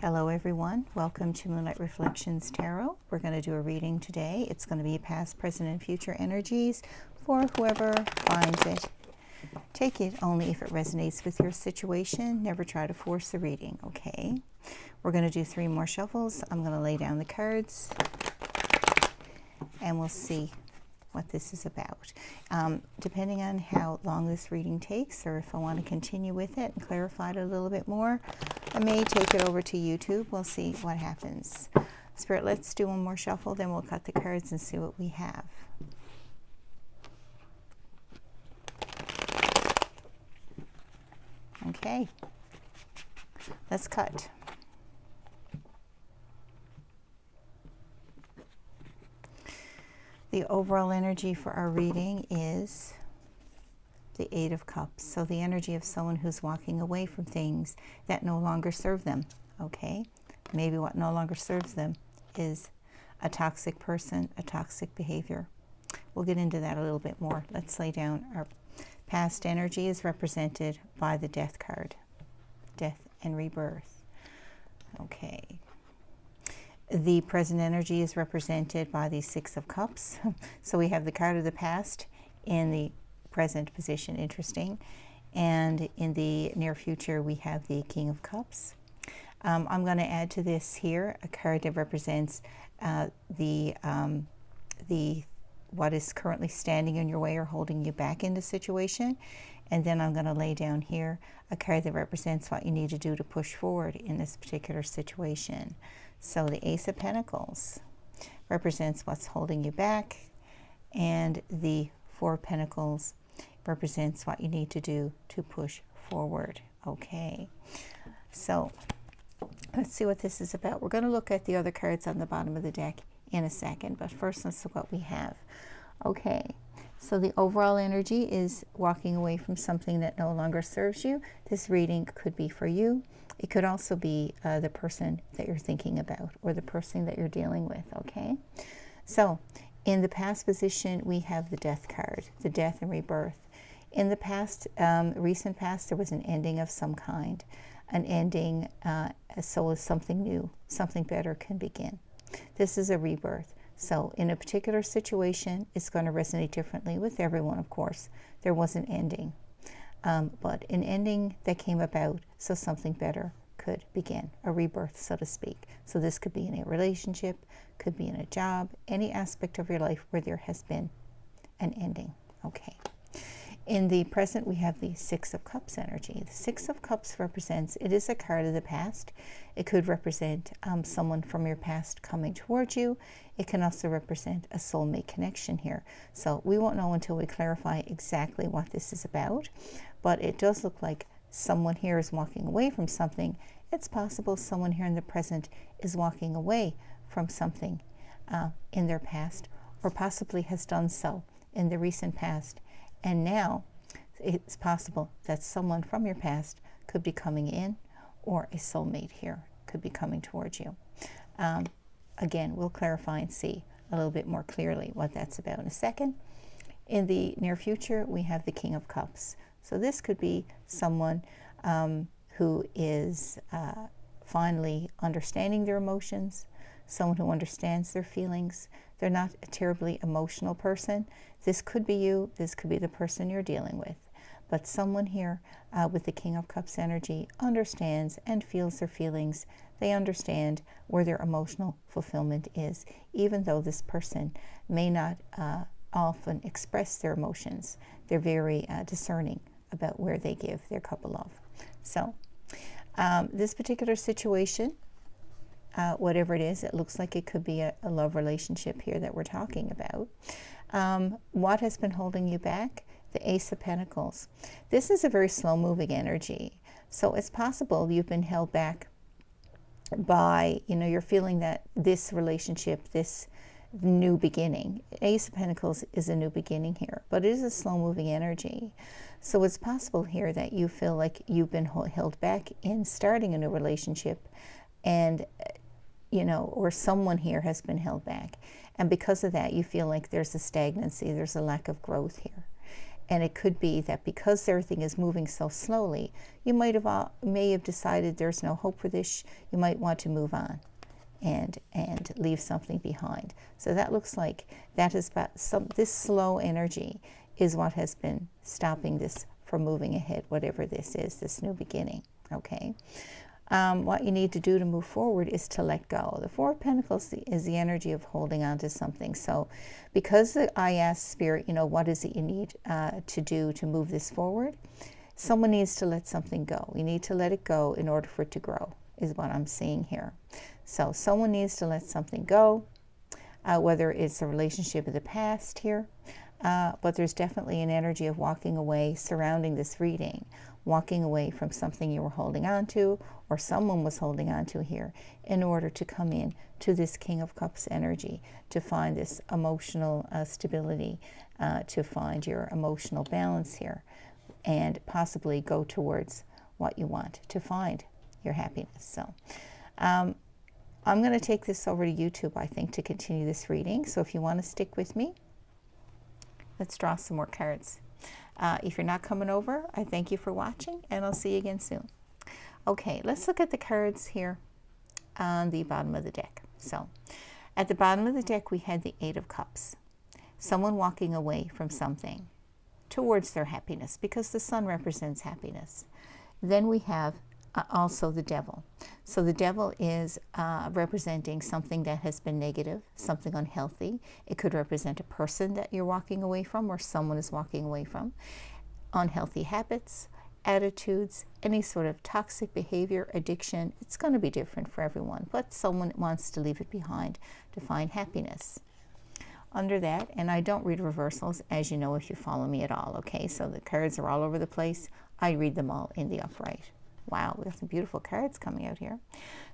Hello everyone, welcome to Moonlight Reflections Tarot. We're going to do a reading today. It's going to be past, present, and future energies for whoever finds it. Take it only if it resonates with your situation. Never try to force the reading, okay? We're going to do 3 more shuffles. I'm going to lay down the cards and we'll see what this is about. Depending on how long this reading takes, or if I want to continue with it and clarify it a little bit more, I may take it over to YouTube. We'll see what happens. Spirit, let's do one more shuffle, then we'll cut the cards and see what we have. Okay, let's cut. The overall energy for our reading is the 8 of Cups. So the energy of someone who's walking away from things that no longer serve them, okay? Maybe what no longer serves them is a toxic person, a toxic behavior. We'll get into that a little bit more. Let's lay down. Our past energy is represented by the Death card. Death and rebirth. Okay. The present energy is represented by the 6 of Cups. So we have the card of the past in the present position. Interesting. And in the near future, we have the King of Cups. I'm going to add to this here a card that represents what is currently standing in your way or holding you back in the situation. And then I'm going to lay down here a card that represents what you need to do to push forward in this particular situation. So the Ace of Pentacles represents what's holding you back, and the 4 of Pentacles represents what you need to do to push forward. Okay, so let's see what this is about. We're going to look at the other cards on the bottom of the deck in a second, but first let's look what we have. Okay, so the overall energy is walking away from something that no longer serves you. This reading could be for you. It could also be the person that you're thinking about or the person that you're dealing with, okay? So in the past position, we have the Death card, the death and rebirth. In the past, recent past, there was an ending of some kind, an ending, so as something new, something better can begin. This is a rebirth. So in a particular situation, it's going to resonate differently with everyone, of course. There was an ending. But an ending that came about so something better could begin, a rebirth, so to speak. So this could be in a relationship, could be in a job, any aspect of your life where there has been an ending. Okay. In the present, we have the 6 of Cups energy. The 6 of Cups represents, it is a card of the past. It could represent someone from your past coming towards you. It can also represent a soulmate connection here. So we won't know until we clarify exactly what this is about, but it does look like someone here is walking away from something. It's possible someone here in the present is walking away from something in their past, or possibly has done so in the recent past. And now it's possible that someone from your past could be coming in, or a soulmate here could be coming towards you. Again, we'll clarify and see a little bit more clearly what that's about in a second. In the near future, we have the King of Cups. So this could be someone who is finally understanding their emotions, someone who understands their feelings. They're not a terribly emotional person. This could be you. This could be the person you're dealing with. But someone here with the King of Cups energy understands and feels their feelings. They understand where their emotional fulfillment is, even though this person may not often express their emotions. They're very discerning about where they give their cup of love. So this particular situation, whatever it is, it looks like it could be a love relationship here that we're talking about. What has been holding you back? The Ace of Pentacles. This is a very slow-moving energy. So it's possible you've been held back by, you're feeling that this relationship, this new beginning. Ace of Pentacles is a new beginning here, but it is a slow-moving energy. So it's possible here that you feel like you've been held back in starting a new relationship, and or someone here has been held back. And because of that, you feel like there's a stagnancy, there's a lack of growth here. And it could be that because everything is moving so slowly, you may have decided there's no hope for this. You might want to move on and leave something behind. So that looks like that is about this slow energy is what has been stopping this from moving ahead, whatever this is, this new beginning. Okay. What you need to do to move forward is to let go. The Four of Pentacles is the energy of holding on to something. So because I asked Spirit, you know, what is it you need to do to move this forward? Someone needs to let something go. You need to let it go in order for it to grow, is what I'm seeing here. So someone needs to let something go, whether it's a relationship of the past here, but there's definitely an energy of walking away surrounding this reading, walking away from something you were holding on to or someone was holding on to here in order to come in to this King of Cups energy, to find this emotional stability, to find your emotional balance here, and possibly go towards what you want to find your happiness. So I'm going to take this over to YouTube, I think, to continue this reading. So if you want to stick with me, let's draw some more cards. If you're not coming over, I thank you for watching, and I'll see you again soon. Okay, let's look at the cards here on the bottom of the deck. So at the bottom of the deck, we had the Eight of Cups. Someone walking away from something towards their happiness, because the sun represents happiness. Then we have also the Devil. So the Devil is representing something that has been negative, something unhealthy. It could represent a person that you're walking away from or someone is walking away from. Unhealthy habits, attitudes, any sort of toxic behavior, addiction. It's going to be different for everyone, but someone wants to leave it behind to find happiness. Under that, and I don't read reversals, as you know if you follow me at all, okay? So the cards are all over the place. I read them all in the upright. Wow, we have some beautiful cards coming out here.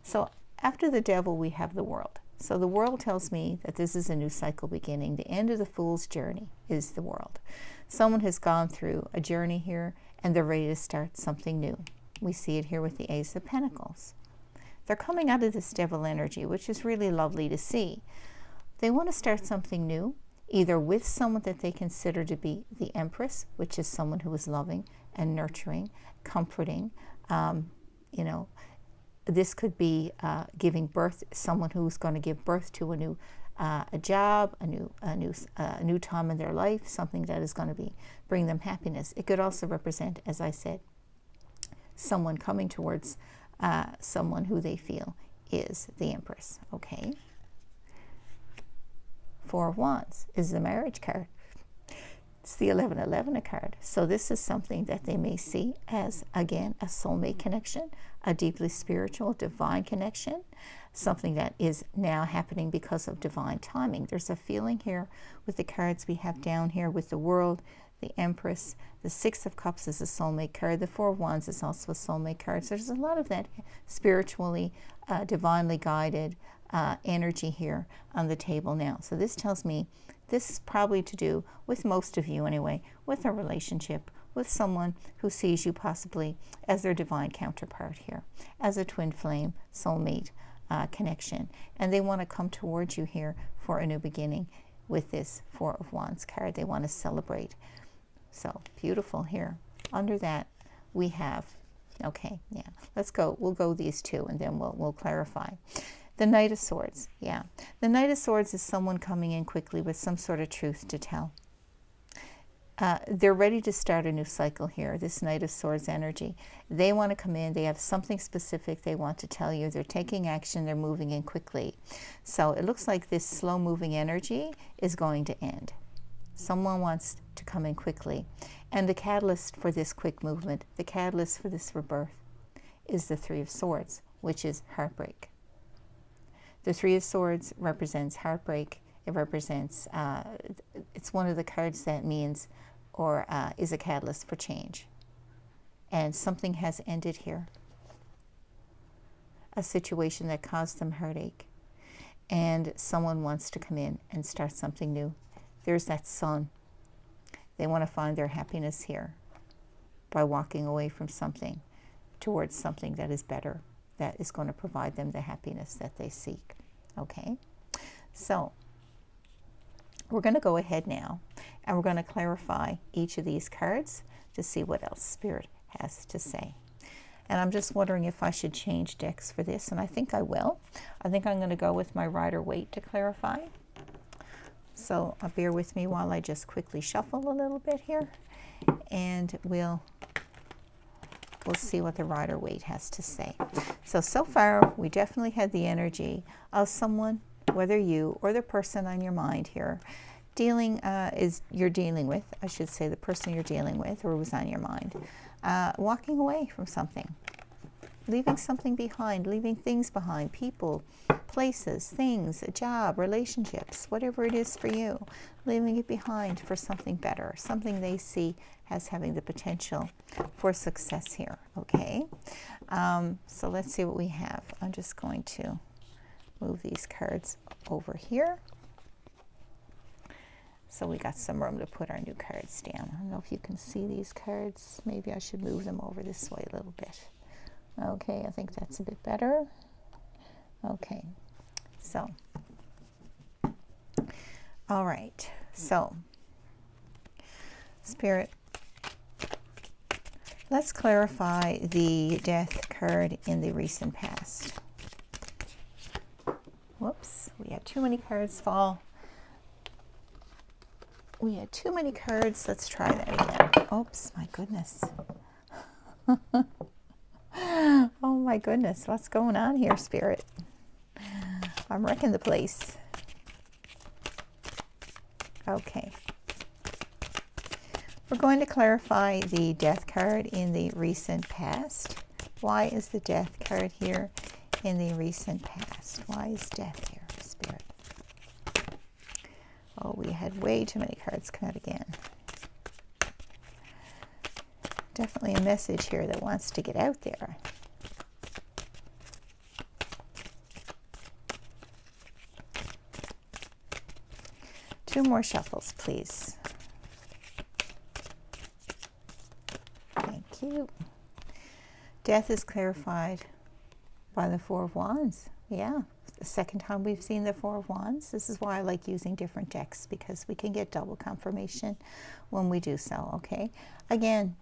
So after the Devil, we have the World. So the World tells me that this is a new cycle beginning. The end of the Fool's journey is the World. Someone has gone through a journey here, and they're ready to start something new. We see it here with the Ace of Pentacles. They're coming out of this Devil energy, which is really lovely to see. They want to start something new, either with someone that they consider to be the Empress, which is someone who is loving and nurturing, comforting. You know, this could be giving birth, someone who's going to give birth to a new a job, a new time in their life, something that is going to bring them happiness. It could also represent, as I said, someone coming towards someone who they feel is the Empress. Okay. Four of Wands is the marriage card. It's the 1111 card. So this is something that they may see as, again, a soulmate connection, a deeply spiritual, divine connection, something that is now happening because of divine timing. There's a feeling here with the cards we have down here with the World, the Empress. The Six of Cups is a soulmate card. The Four of Wands is also a soulmate card. So there's a lot of that spiritually, divinely guided energy here on the table now. So this tells me this is probably to do with most of you anyway, with a relationship with someone who sees you possibly as their divine counterpart here, as a twin flame, soulmate connection. And they want to come towards you here for a new beginning with this Four of Wands card. They want to celebrate. So beautiful here. Under that, we have, okay, yeah, let's go. We'll go these two and then we'll clarify. The Knight of Swords, yeah. The Knight of Swords is someone coming in quickly with some sort of truth to tell. They're ready to start a new cycle here, this Knight of Swords energy. They want to come in. They have something specific they want to tell you. They're taking action. They're moving in quickly. So it looks like this slow-moving energy is going to end. Someone wants to come in quickly. And the catalyst for this quick movement, the catalyst for this rebirth, is the Three of Swords, which is heartbreak. The Three of Swords represents heartbreak. It represents, it's one of the cards that means or is a catalyst for change. And something has ended here. A situation that caused them heartache. And someone wants to come in and start something new. There's that sun. They want to find their happiness here by walking away from something towards something that is better, that is going to provide them the happiness that they seek. Okay? So, We're going to go ahead now and we're going to clarify each of these cards to see what else Spirit has to say. And I'm just wondering if I should change decks for this, and I think I will. I think I'm going to go with my Rider-Waite to clarify. So bear with me while I just quickly shuffle a little bit here, and we'll see what the Rider-Waite has to say. So far, we definitely had the energy of someone, whether you or the person on your mind here, you're dealing with, I should say, the person you're dealing with or was on your mind, walking away from something, leaving something behind, leaving things behind, people, places, things, a job, relationships, whatever it is for you, leaving it behind for something better, something they see as having the potential for success here, okay? So let's see what we have. I'm just going to move these cards over here. So we got some room to put our new cards down. I don't know if you can see these cards. Maybe I should move them over this way a little bit. Okay, I think that's a bit better. Okay, so, all right, so, Spirit, let's clarify the Death card in the recent past. Whoops, we had too many cards fall. We had too many cards. Let's try that again. Oops, my goodness. Oh my goodness, what's going on here, Spirit? I'm wrecking the place. Okay. We're going to clarify the Death card in the recent past. Why is the Death card here in the recent past? Why is Death here, Spirit? Oh, we had way too many cards come out again. Definitely a message here that wants to get out there. Two more shuffles, please. Thank you. Death is clarified by the Four of Wands. Yeah, the second time we've seen the Four of Wands. This is why I like using different decks, because we can get double confirmation when we do so, okay? Again,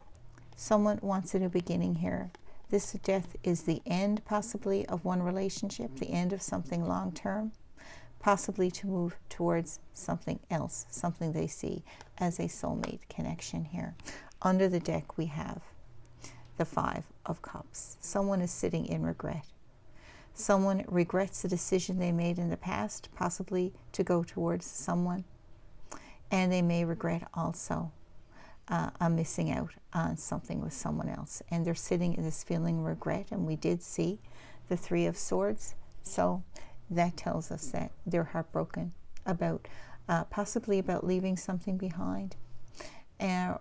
someone wants a new beginning here. This Death is the end, possibly, of one relationship, the end of something long-term, possibly to move towards something else, something they see as a soulmate connection here. Under the deck, we have the Five of Cups. Someone is sitting in regret. Someone regrets the decision they made in the past, possibly to go towards someone. And they may regret also missing out on something with someone else. And they're sitting in this feeling of regret. And we did see the Three of Swords. So that tells us that they're heartbroken about, possibly about leaving something behind,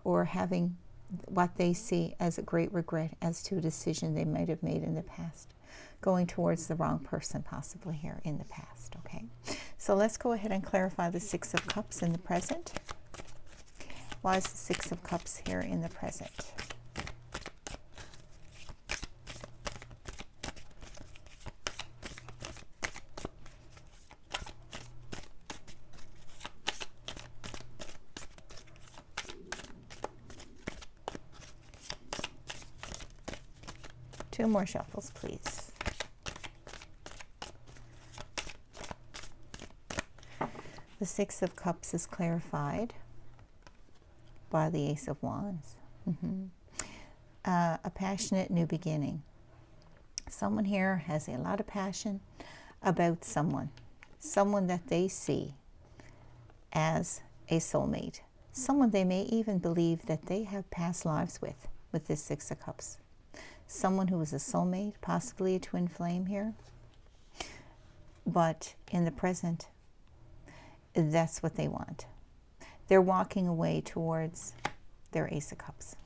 or having what they see as a great regret as to a decision they might have made in the past, going towards the wrong person possibly here in the past, okay? So let's go ahead and clarify the Six of Cups in the present. Why is the Six of Cups here in the present? Two more shuffles, please. The Six of Cups is clarified by the Ace of Wands. A passionate new beginning. Someone here has a lot of passion about someone that they see as a soulmate, someone they may even believe that they have past lives with this Six of Cups. Someone who is a soulmate, possibly a twin flame here. But in the present, that's what they want. They're walking away towards their Ace of Cups.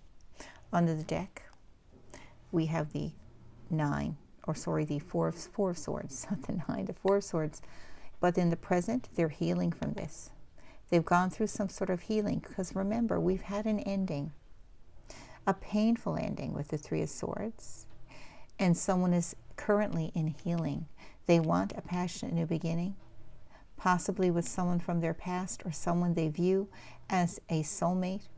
Under the deck, we have the the Four of Swords, not the Nine, the Four of Swords. But in the present, they're healing from this. They've gone through some sort of healing, because remember, we've had an ending, a painful ending with the Three of Swords, and someone is currently in healing. They want a passionate new beginning, possibly with someone from their past or someone they view as a soulmate,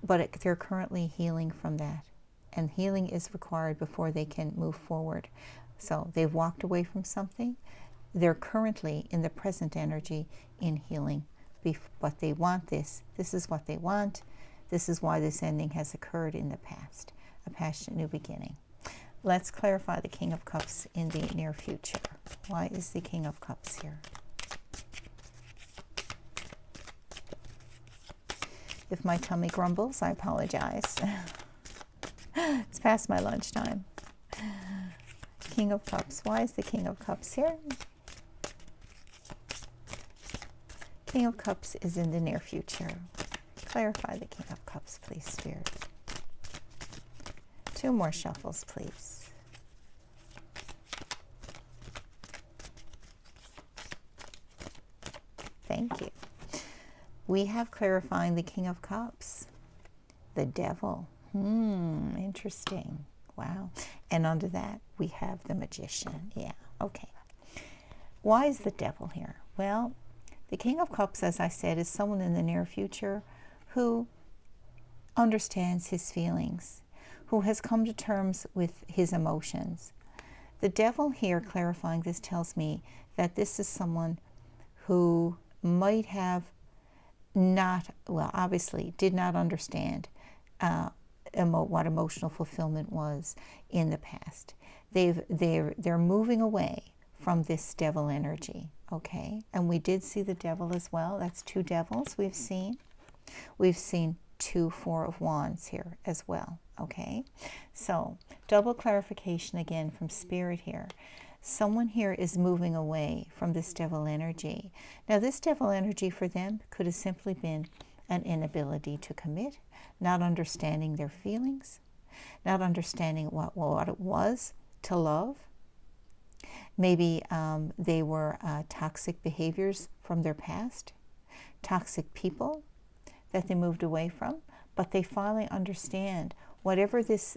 but they're currently healing from that. And healing is required before they can move forward. So they've walked away from something. They're currently in the present energy in healing. But they want this. This is what they want. This is why this ending has occurred in the past. A passionate new beginning. Let's clarify the King of Cups in the near future. Why is the King of Cups here? If my tummy grumbles, I apologize. It's past my lunchtime. King of Cups. Why is the King of Cups here? King of Cups is in the near future. Clarify the King of Cups, please, Spirit. 2 more shuffles, please. Thank you. We have clarifying the King of Cups. The Devil. Interesting. Wow. And under that, we have the Magician. Yeah, okay. Why is the Devil here? Well, the King of Cups, as I said, is someone in the near future who understands his feelings, who has come to terms with his emotions. The Devil here, clarifying this, tells me that this is someone who might have not, well, obviously did not understand what emotional fulfillment was in the past. They're moving away from this devil energy, okay? And we did see the Devil as well. That's 2 devils we've seen. We've seen 2 4 of Wands here as well, okay? So double clarification again from Spirit here. Someone here is moving away from this devil energy. Now, this devil energy for them could have simply been an inability to commit, not understanding their feelings, not understanding what it was to love. Maybe they were toxic behaviors from their past, toxic people that they moved away from, but they finally understand whatever this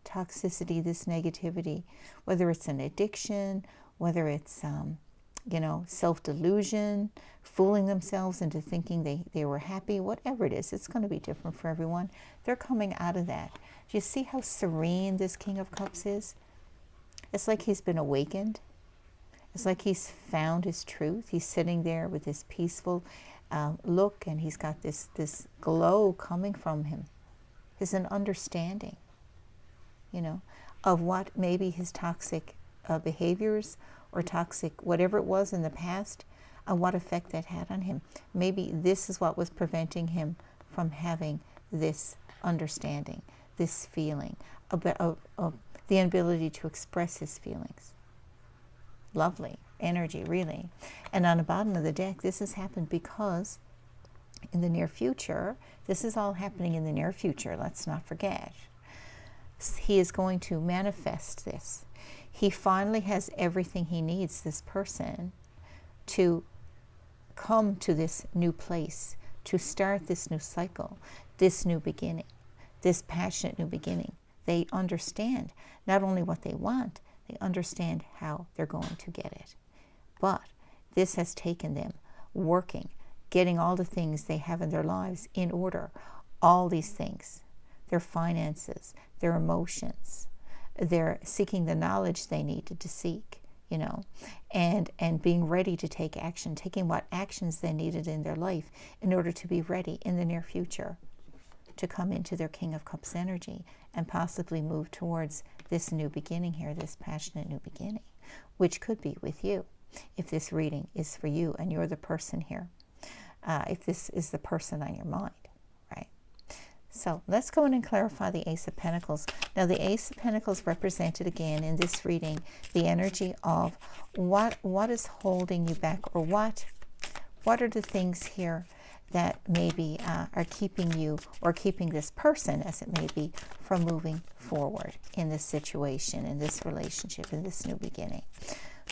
toxicity, this negativity, whether it's an addiction, whether it's self-delusion, fooling themselves into thinking they were happy, whatever it is, it's going to be different for everyone. They're coming out of that. Do you see how serene this King of Cups is? It's like he's been awakened. It's like he's found his truth. He's sitting there with this peaceful look, and he's got this glow coming from him. There's an understanding, of what maybe his toxic behaviors or toxic whatever it was in the past, and what effect that had on him. Maybe this is what was preventing him from having this understanding, this feeling, of the ability to express his feelings. Lovely energy, really. And on the bottom of the deck, this has happened because in the near future, this is all happening in the near future, let's not forget. He is going to manifest this. He finally has everything he needs, this person, to come to this new place, to start this new cycle, this new beginning, this passionate new beginning. They understand not only what they want, they understand how they're going to get it. But this has taken them working, getting all the things they have in their lives in order, all these things, their finances, their emotions. They're seeking the knowledge they needed to seek, and being ready to take action, taking what actions they needed in their life in order to be ready in the near future to come into their King of Cups energy and possibly move towards this new beginning here, this passionate new beginning, which could be with you if this reading is for you and you're the person here, if this is the person on your mind, right? So let's go in and clarify the Ace of Pentacles. Now, the Ace of Pentacles represented again in this reading the energy of what is holding you back, or what are the things here that maybe are keeping you, or keeping this person, as it may be, from moving forward in this situation, in this relationship, in this new beginning.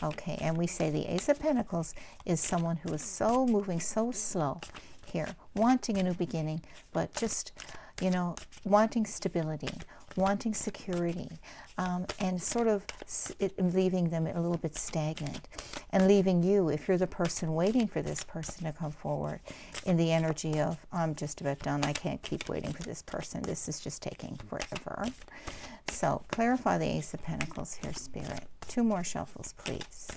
Okay, and we say the Ace of Pentacles is someone who is so moving so slow here, wanting a new beginning, but just, wanting stability, wanting security, and sort of leaving them a little bit stagnant. and leaving you, if you're the person waiting for this person to come forward, in the energy of, I'm just about done, I can't keep waiting for this person, this is just taking forever. So clarify the Ace of Pentacles here, Spirit. 2 more shuffles, please.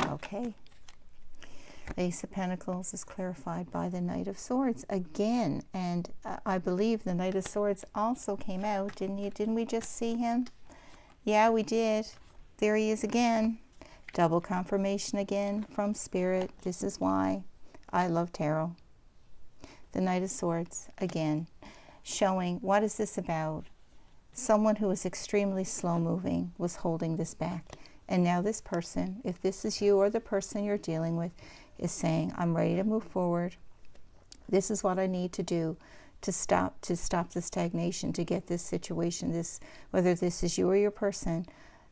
Okay. Ace of Pentacles is clarified by the Knight of Swords again, and I believe the Knight of Swords also came out, didn't he? Didn't we just see him? Yeah, we did. There he is again. Double confirmation again from Spirit. This is why I love tarot. The Knight of Swords again, showing what is this about? Someone who was extremely slow moving was holding this back, and now this person, if this is you or the person you're dealing with, is saying, I'm ready to move forward. This is what I need to do to stop the stagnation, to get this situation, this, whether this is you or your person,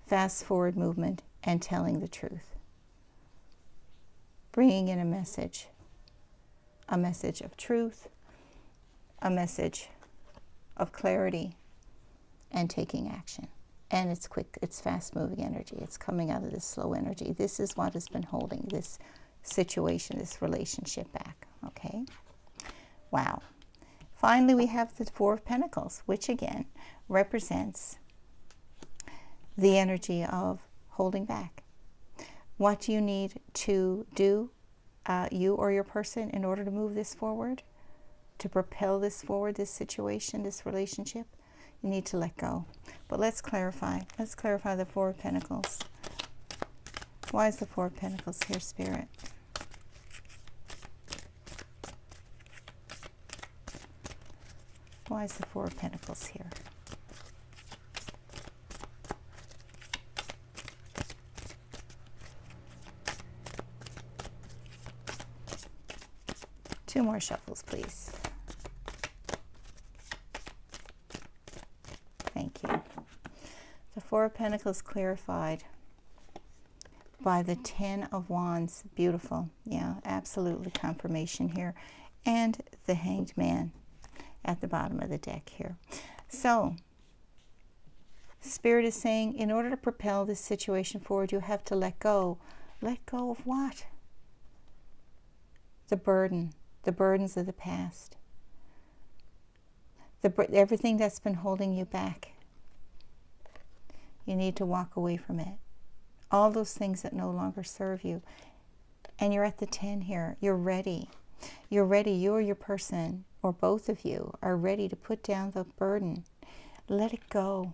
fast forward movement and telling the truth. Bringing in a message of truth, a message of clarity, and taking action. And it's quick, it's fast moving energy. It's coming out of this slow energy. This is what has been holding this situation, this relationship back. Okay. Wow. Finally, we have the 4 of Pentacles, which again represents the energy of holding back. What do you need to do, you or your person, in order to move this forward, to propel this forward, this situation, this relationship? You need to let go. But let's clarify. Let's clarify the 4 of Pentacles. Why is the 4 of Pentacles here, Spirit? Why is the 4 of Pentacles here? Two more shuffles, please. Thank you. The 4 of Pentacles clarified by the 10 of Wands. Beautiful. Yeah, absolutely confirmation here. And the Hanged Man at the bottom of the deck here. So, Spirit is saying, in order to propel this situation forward, you have to let go. Let go of what? The burden. The burdens of the past. Everything that's been holding you back. You need to walk away from it. All those things that no longer serve you. And you're at the 10 here. You're ready. You're ready. You or your person, or both of you, are ready to put down the burden. Let it go.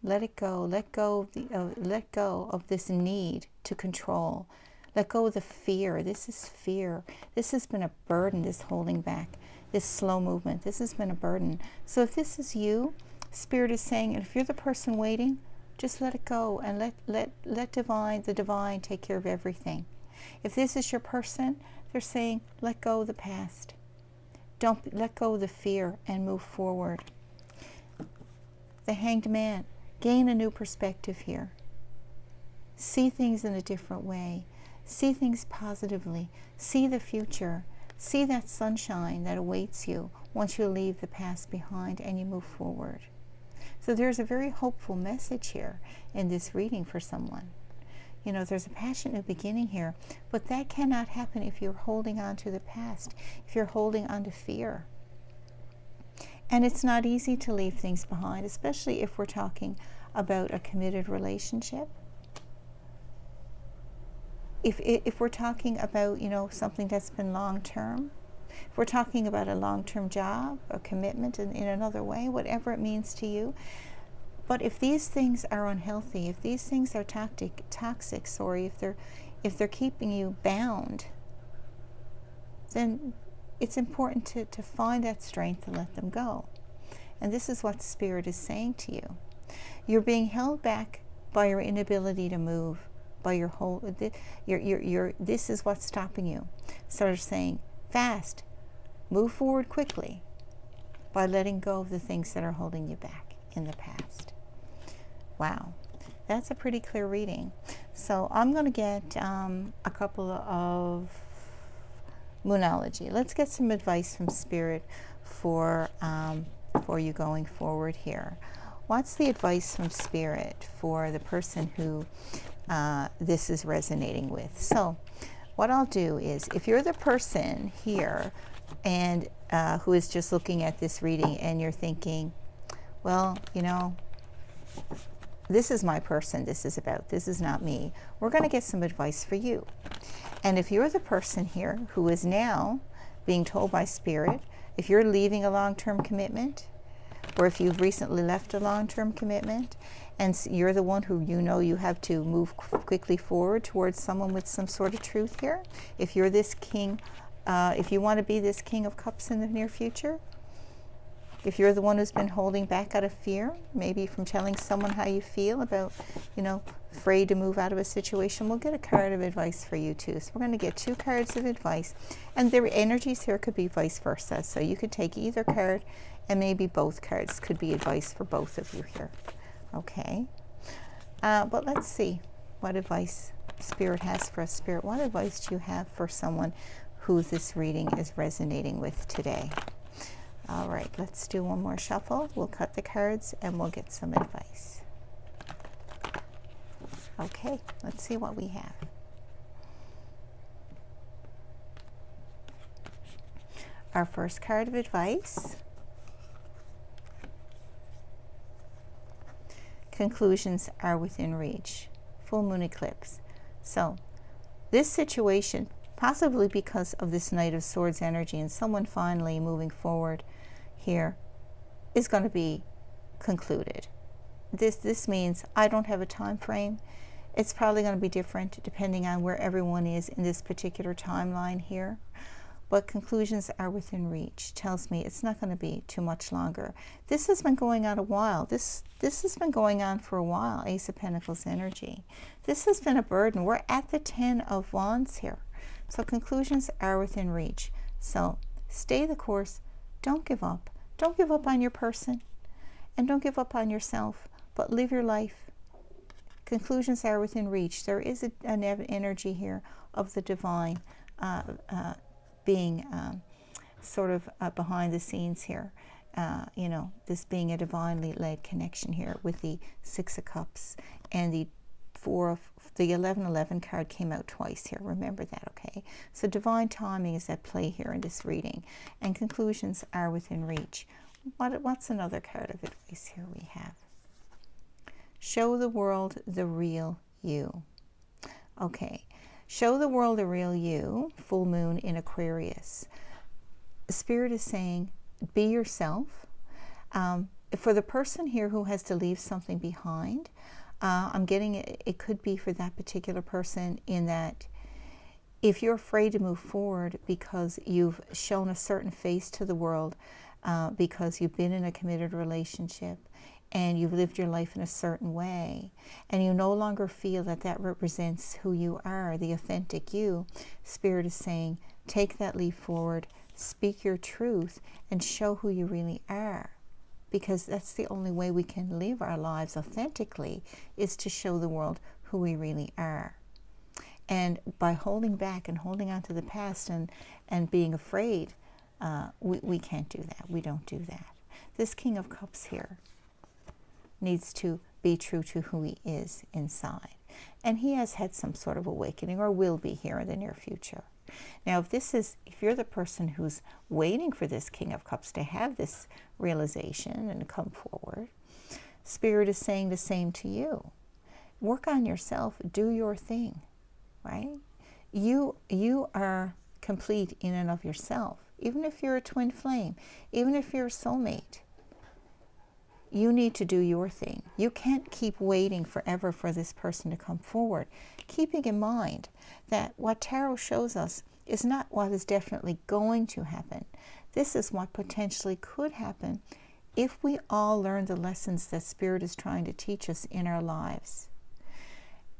Let it go. Let go of this need to control. Let go of the fear. This is fear. This has been a burden, this holding back, this slow movement. This has been a burden. So if this is you, Spirit is saying, and if you're the person waiting, just let it go and let the divine take care of everything. If this is your person, they're saying, let go of the past. Don't let go of the fear and move forward. The Hanged Man, gain a new perspective here. See things in a different way. See things positively. See the future. See that sunshine that awaits you once you leave the past behind and you move forward. So there's a very hopeful message here in this reading for someone. You know, there's a passionate new beginning here, but that cannot happen if you're holding on to the past, if you're holding on to fear. And it's not easy to leave things behind, especially if we're talking about a committed relationship. If we're talking about, you know, something that's been long-term, if we're talking about a long-term job, a commitment in another way, whatever it means to you. But if these things are unhealthy, if these things are toxic, sorry, if they're keeping you bound, then it's important to find that strength to let them go. And this is what Spirit is saying to you. You're being held back by your inability to move, by your whole, this is what's stopping you. So they're saying, fast, move forward quickly by letting go of the things that are holding you back in the past. Wow, that's a pretty clear reading. So I'm going to get a couple of Moonology. Let's get some advice from Spirit for you going forward here. What's the advice from Spirit for the person who this is resonating with? So what I'll do is, if you're the person here and who is just looking at this reading and you're thinking, well, you know, this is my person this is about, this is not me, we're going to get some advice for you. And if you're the person here who is now being told by Spirit, if you're leaving a long-term commitment, or if you've recently left a long-term commitment, and you're the one who you know you have to move quickly forward towards someone with some sort of truth here, if you're this king, if you want to be this King of Cups in the near future, if you're the one who's been holding back out of fear, maybe from telling someone how you feel about, you know, afraid to move out of a situation, we'll get a card of advice for you too. So we're going to get 2 cards of advice, and the energies here could be vice versa. So you could take either card, and maybe both cards could be advice for both of you here. Okay. But let's see what advice Spirit has for us. Spirit, what advice do you have for someone who this reading is resonating with today? All right, let's do one more shuffle. We'll cut the cards and we'll get some advice. Okay, let's see what we have. Our first card of advice. Conclusions are within reach. Full moon eclipse. So, this situation, possibly because of this Knight of Swords energy and someone finally moving forward here, is going to be concluded. This means I don't have a time frame. It's probably going to be different depending on where everyone is in this particular timeline here. But conclusions are within reach. Tells me it's not going to be too much longer. This has been going on a while. This has been going on for a while, Ace of Pentacles energy. This has been a burden. We're at the 10 of Wands here. So conclusions are within reach. So stay the course. Don't give up. Don't give up on your person. And don't give up on yourself. But live your life. Conclusions are within reach. There is an energy here of the divine being sort of behind the scenes here. You know, this being a divinely led connection here with the 6 of Cups and the 1111 card came out twice here. Remember that, okay? So divine timing is at play here in this reading, and conclusions are within reach. What's another card of advice here we have? Show the world the real you. Okay. Show the world the real you, full moon in Aquarius. Spirit is saying, be yourself. For the person here who has to leave something behind, I'm getting it could be for that particular person in that if you're afraid to move forward because you've shown a certain face to the world, because you've been in a committed relationship, and you've lived your life in a certain way, and you no longer feel that that represents who you are, the authentic you, Spirit is saying, take that leap forward, speak your truth, and show who you really are. Because that's the only way we can live our lives authentically, is to show the world who we really are. And by holding back and holding on to the past and being afraid, we can't do that. We don't do that. This King of Cups here needs to be true to who he is inside. And he has had some sort of awakening, or will be here in the near future. Now, if you're the person who's waiting for this King of Cups to have this realization and come forward, Spirit is saying the same to you. Work on yourself, do your thing, right? You are complete in and of yourself. Even if you're a twin flame, even if you're a soulmate, you need to do your thing. You can't keep waiting forever for this person to come forward, keeping in mind that what tarot shows us is not what is definitely going to happen. This is what potentially could happen if we all learn the lessons that Spirit is trying to teach us in our lives.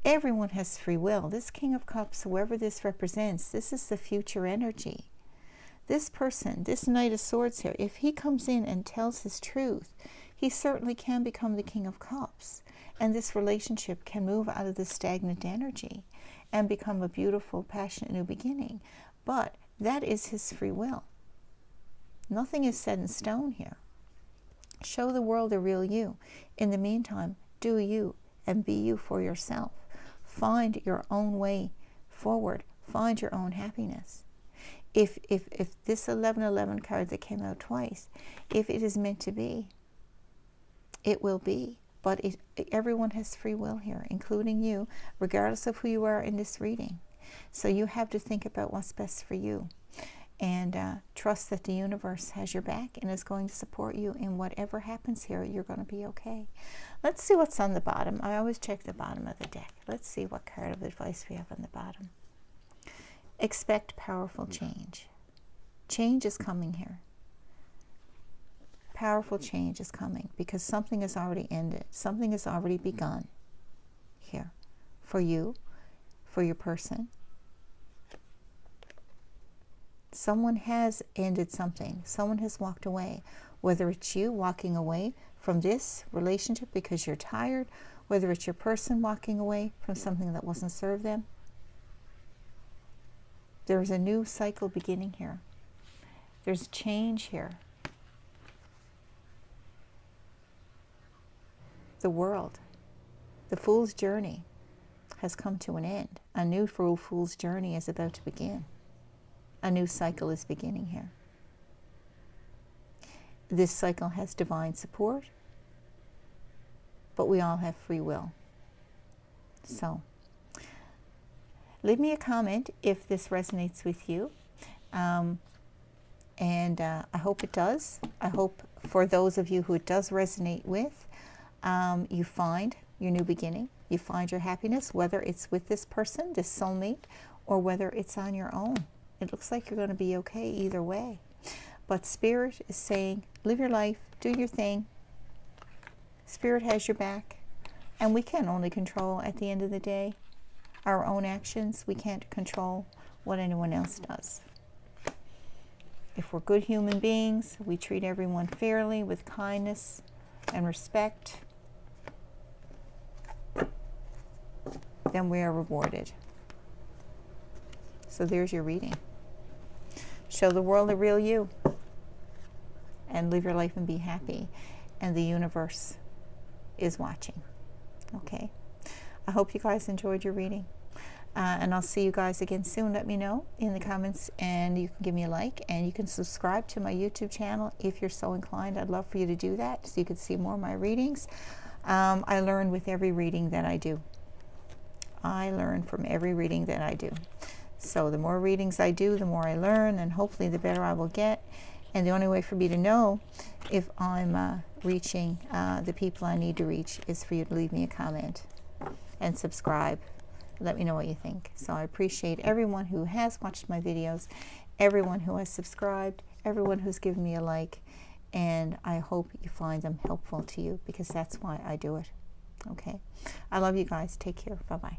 Everyone has free will. This King of Cups, whoever this represents, this is the future energy. This person, this Knight of Swords here, if he comes in and tells his truth, he certainly can become the King of Cups. And this relationship can move out of the stagnant energy and become a beautiful, passionate new beginning. But that is his free will. Nothing is set in stone here. Show the world the real you. In the meantime, do you and be you for yourself. Find your own way forward. Find your own happiness. If this 1111 card that came out twice, if it is meant to be, it will be. But everyone has free will here, including you, regardless of who you are in this reading. So you have to think about what's best for you. And trust that the universe has your back and is going to support you in whatever happens here. You're going to be okay. Let's see what's on the bottom. I always check the bottom of the deck. Let's see what card of advice we have on the bottom. Expect powerful change. Change is coming here. Powerful change is coming because something has already ended. Something has already begun here for you, for your person. Someone has ended something. Someone has walked away. Whether it's you walking away from this relationship because you're tired, whether it's your person walking away from something that wasn't served them. There's a new cycle beginning here. There's change here. The world, the fool's journey has come to an end. A new fool's journey is about to begin. A new cycle is beginning here. This cycle has divine support, but we all have free will. So, leave me a comment if this resonates with you. I hope it does. I hope for those of you who it does resonate with, you find your new beginning. You find your happiness, whether it's with this person, this soulmate, or whether it's on your own. It looks like you're going to be okay either way. But Spirit is saying, live your life, do your thing. Spirit has your back. And we can only control, at the end of the day, our own actions. We can't control what anyone else does. If we're good human beings, we treat everyone fairly, with kindness and respect, then we are rewarded. So there's your reading. Show the world the real you and live your life and be happy. And the universe is watching. Okay. I hope you guys enjoyed your reading. And I'll see you guys again soon. Let me know in the comments, and you can give me a like, and you can subscribe to my YouTube channel if you're so inclined. I'd love for you to do that so you can see more of my readings. I learn with every reading that I do. I learn from every reading that I do. So the more readings I do, the more I learn, and hopefully the better I will get. And the only way for me to know if I'm reaching the people I need to reach is for you to leave me a comment and subscribe. Let me know what you think. So I appreciate everyone who has watched my videos, everyone who has subscribed, everyone who's given me a like, and I hope you find them helpful to you, because that's why I do it. Okay? I love you guys. Take care. Bye-bye.